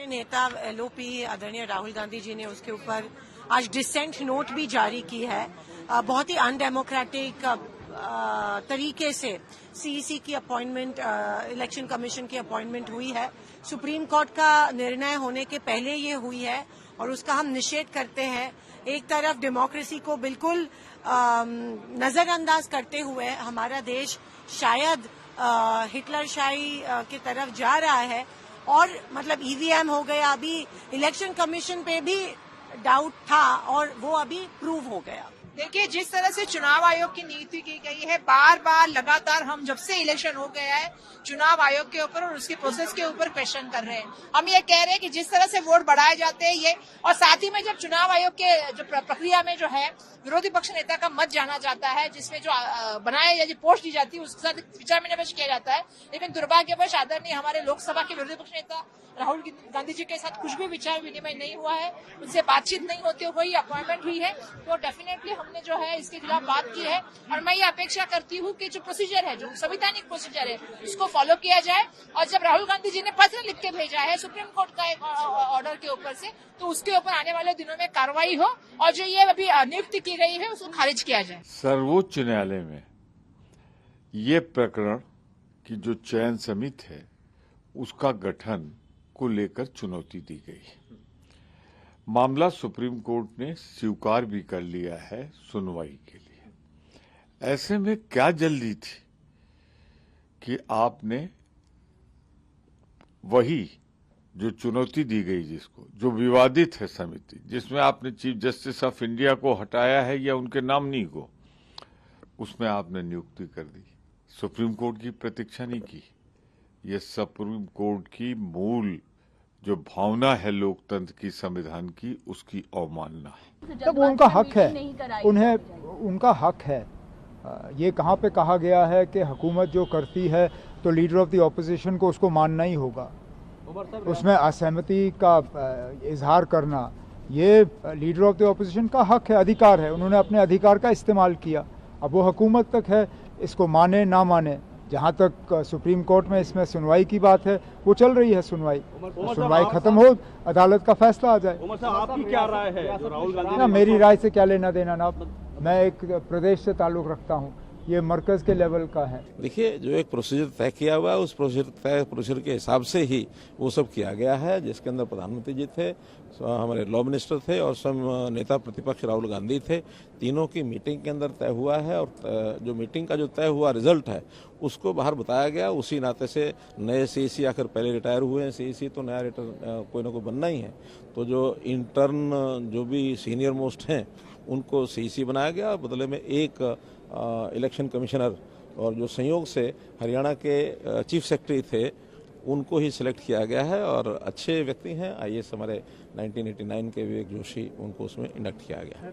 हमारे नेता एलओपी आदरणीय राहुल गांधी जी ने उसके ऊपर आज डिसेंट नोट भी जारी की है। बहुत ही अनडेमोक्रेटिक तरीके से सीईसी की अपॉइंटमेंट, इलेक्शन कमीशन की अपॉइंटमेंट हुई है। सुप्रीम कोर्ट का निर्णय होने के पहले ये हुई है और उसका हम निषेध करते हैं। एक तरफ डेमोक्रेसी को बिल्कुल नजरअंदाज करते हुए हमारा देश शायद हिटलरशाही की तरफ जा रहा है और मतलब ईवीएम हो गया, अभी इलेक्शन कमीशन पे भी डाउट था और वो अभी प्रूव हो गया। देखिए, जिस तरह से चुनाव आयोग की नीति की गई है, बार बार लगातार हम जब से इलेक्शन हो गया है चुनाव आयोग के ऊपर और उसके प्रोसेस के ऊपर क्वेश्चन कर रहे हैं। हम ये कह रहे हैं कि जिस तरह से वोट बढ़ाए जाते हैं ये, और साथ ही में जब चुनाव आयोग के जो प्रक्रिया में जो है विरोधी पक्ष नेता का मत जाना जाता है, जिसमें जो बनाए या जो पोस्ट दी जाती है उसके साथ विचार विनिमय किया जाता है, लेकिन दुर्भाग्यवश आदरणीय हमारे लोकसभा के विरोधी पक्ष नेता राहुल गांधी जी के साथ कुछ भी विचार विनिमय नहीं हुआ है, उनसे बातचीत नहीं होती हुई अपॉइंटमेंट हुई है। तो डेफिनेटली हमने जो है इसके खिलाफ बात की है और मैं ये अपेक्षा करती हूँ कि जो प्रोसीजर है, जो संवैधानिक प्रोसीजर है, उसको फॉलो किया जाए। और जब राहुल गांधी जी ने पत्र लिख के भेजा है सुप्रीम कोर्ट का एक ऑर्डर के ऊपर से, तो उसके ऊपर आने वाले दिनों में कार्रवाई हो और जो ये अभी नियुक्ति की गई है उसको खारिज किया जाए। सर्वोच्च न्यायालय में ये प्रकरण की जो चयन समिति है उसका गठन को लेकर चुनौती दी गई। मामला सुप्रीम कोर्ट ने स्वीकार भी कर लिया है सुनवाई के लिए। ऐसे में क्या जल्दी थी कि आपने वही जो चुनौती दी गई, जिसको जो विवादित है समिति, जिसमें आपने चीफ जस्टिस ऑफ इंडिया को हटाया है या उनके नामनी को, उसमें आपने नियुक्ति कर दी। सुप्रीम कोर्ट की प्रतीक्षा नहीं की। ये सुप्रीम कोर्ट की मूल जो भावना है लोकतंत्र की, संविधान की, उसकी अवमानना है। तब वो उनका हक है, उन्हें उनका हक है। ये कहाँ पे कहा गया है कि हुकूमत जो करती है तो लीडर ऑफ द ऑपोजिशन को उसको मानना ही होगा, उसमें असहमति का इजहार करना, ये लीडर ऑफ द ऑपोजिशन का हक है, अधिकार है। उन्होंने अपने अधिकार का इस्तेमाल किया। अब वो हुकूमत तक है, इसको माने ना माने। जहाँ तक सुप्रीम कोर्ट में इसमें सुनवाई की बात है, वो चल रही है सुनवाई खत्म हो, अदालत का फैसला आ जाए। उमर साहब, आपकी क्या राय है राहुल गांधी ना? मेरी राय से क्या लेना देना ना। मैं एक प्रदेश से ताल्लुक रखता हूँ, ये मरकज के लेवल का है। देखिए, जो एक प्रोसीजर तय किया हुआ है उस प्रोसीजर के हिसाब से ही वो सब किया गया है, जिसके अंदर प्रधानमंत्री जी थे, हमारे लॉ मिनिस्टर थे और सब नेता प्रतिपक्ष राहुल गांधी थे। तीनों की मीटिंग के अंदर तय हुआ है और जो मीटिंग का जो तय हुआ रिजल्ट है उसको बाहर बताया गया। उसी नाते से नए सीईसी आखिर पहले रिटायर हुए हैं सीईसी, तो नया कोई ना कोई बनना ही है। तो जो इंटर्न जो भी सीनियर मोस्ट हैं उनको सीईसी बनाया गया, बदले में एक इलेक्शन कमिश्नर और जो संयोग से हरियाणा के चीफ सेक्रेटरी थे उनको ही सिलेक्ट किया गया है। और अच्छे व्यक्ति हैं, आईएएस हमारे 1989 के विवेक जोशी, उनको उसमें इंडक्ट किया गया है।